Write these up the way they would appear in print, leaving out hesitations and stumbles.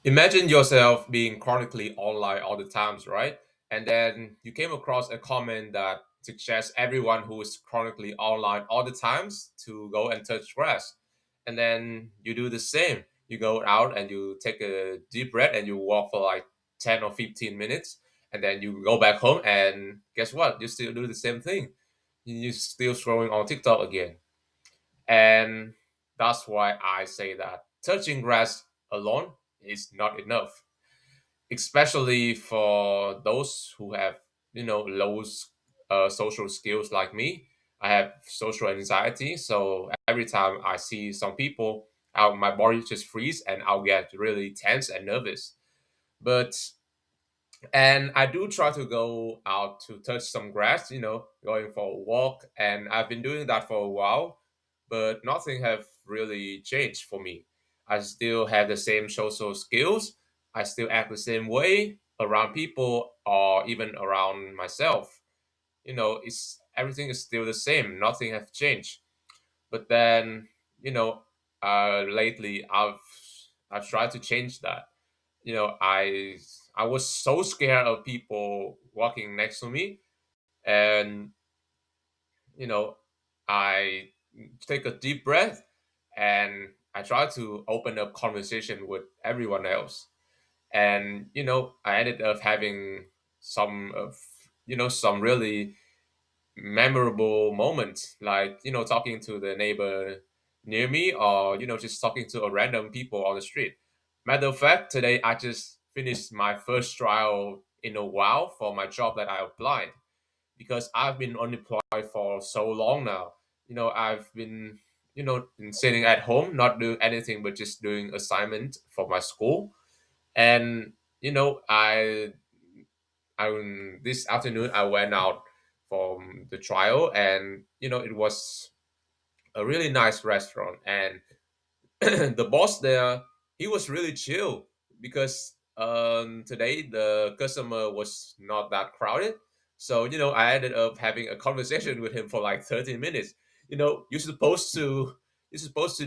Imagine yourself being chronically online all the times, right? And then you came across a comment that suggests everyone who is chronically online all the times to go and touch grass. And then you do the same. You go out and you take a deep breath and you walk for like 10 or 15 minutes. And then you go back home and guess what? You still do the same thing. You're still scrolling on TikTok again. And that's why I say that touching grass alone is not enough, especially for those who have, low social skills like me. I have social anxiety. So every time I see some people, my body just freeze and I'll get really tense and nervous. But and I do try to go out to touch some grass, going for a walk, and I've been doing that for a while, but nothing have really changed for me. I still have the same social skills. I still act the same way around people or even around myself. It's everything is still the same. Nothing has changed. But then, lately I've tried to change that. I was so scared of people walking next to me, and you know I take a deep breath and I try to open up conversation with everyone else. And I ended up having some really memorable moments, like talking to the neighbor near me, or just talking to a random people on the street. Matter of fact, today I just finished my first trial in a while for my job that I applied, because I've been unemployed for so long now. I've been sitting at home not doing anything but just doing assignment for my school. And you know i this afternoon I went out from the trial, and it was a really nice restaurant. And the boss there, he was really chill, because today the customer was not that crowded. So I ended up having a conversation with him for like 30 minutes. You're supposed to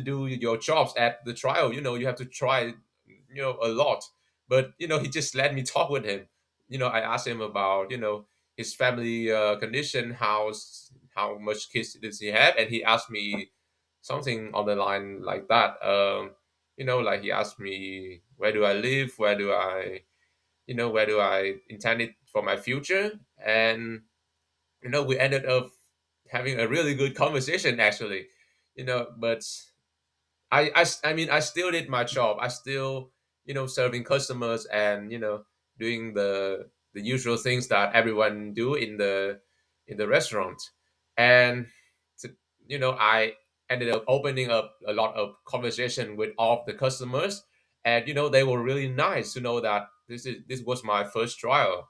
do your jobs at the trial. You have to try a lot. But he just let me talk with him. I asked him about his family condition, how much kids does he have, and he asked me something on the line like that. Like he asked me, where do I live, where do I intend it for my future. And we ended up having a really good conversation, actually. But I mean, I still did my job. I still serving customers, and doing the usual things that everyone do in the restaurant. And to, I ended up opening up a lot of conversation with all of the customers. And they were really nice to know that this was my first trial.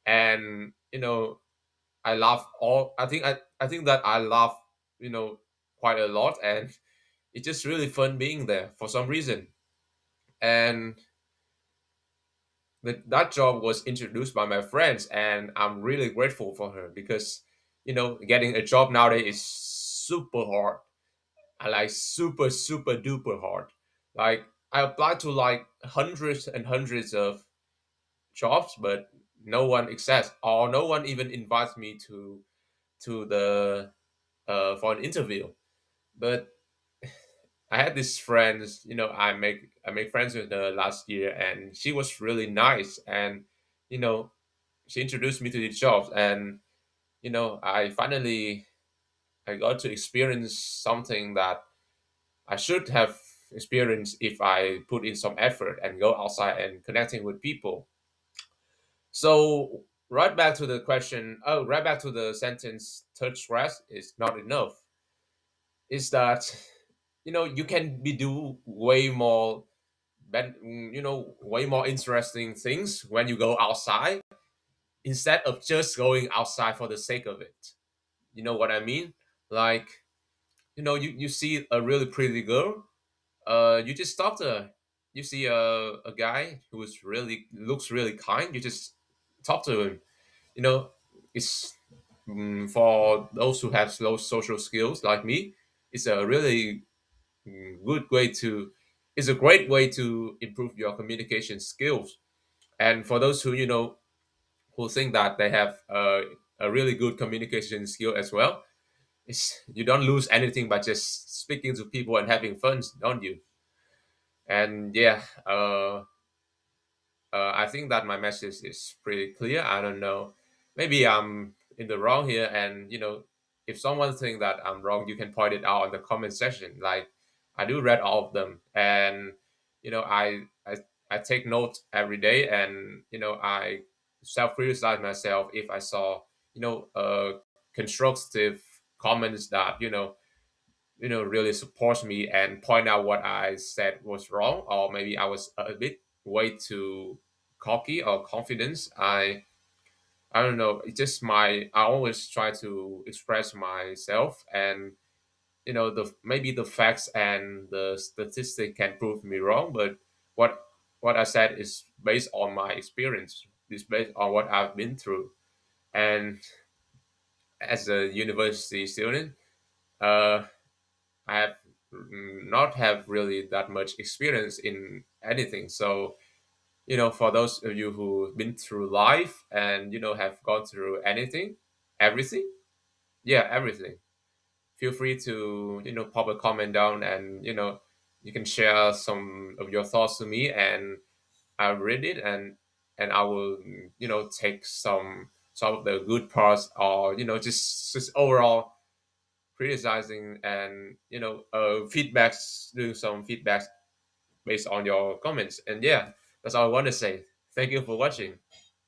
And I laugh all I think that I laugh quite a lot. And it's just really fun being there for some reason. And that job was introduced by my friends, and I'm really grateful for her, because getting a job nowadays is super hard. I like super super duper hard. Like, I applied to like hundreds and hundreds of jobs, but no one accepts, or no one even invites me to the for an interview. But I had this friend, I make friends with her last year, and she was really nice. And you know she introduced me to the jobs. And I got to experience something that I should have experienced if I put in some effort and go outside and connecting with people. So right back to the sentence, touch grass is not enough. Is that you can be do way more, way more interesting things when you go outside, instead of just going outside for the sake of it. You know what I mean? Like, you see a really pretty girl, you just talk to her. You see a guy who is really looks really kind, you just talk to him. You know, it's for those who have low social skills like me, it's a really good way to it's a great way to improve your communication skills. And for those who who think that they have a really good communication skill as well, you don't lose anything by just speaking to people and having fun, don't you? And yeah, I think that my message is pretty clear. I don't know. Maybe I'm in the wrong here, and if someone think that I'm wrong, you can point it out in the comment section. Like, I do read all of them, and I take notes every day, and I self criticize myself if I saw constructive comments that really supports me and point out what I said was wrong, or maybe I was a bit way too cocky or confidence. I don't know. It's just I always try to express myself, and the maybe the facts and the statistic can prove me wrong, but what what I said is based on my experience. It's based on what I've been through, and as a university student, uh, I have not have really that much experience in anything. So, for those of you who've been through life and have gone through anything, everything, yeah, everything. Feel free to pop a comment down, and you can share some of your thoughts to me, and I'll read it, and I will take some of the good parts, or just overall criticizing, and feedbacks, doing some feedbacks based on your comments. And yeah, that's all I want to say. Thank you for watching.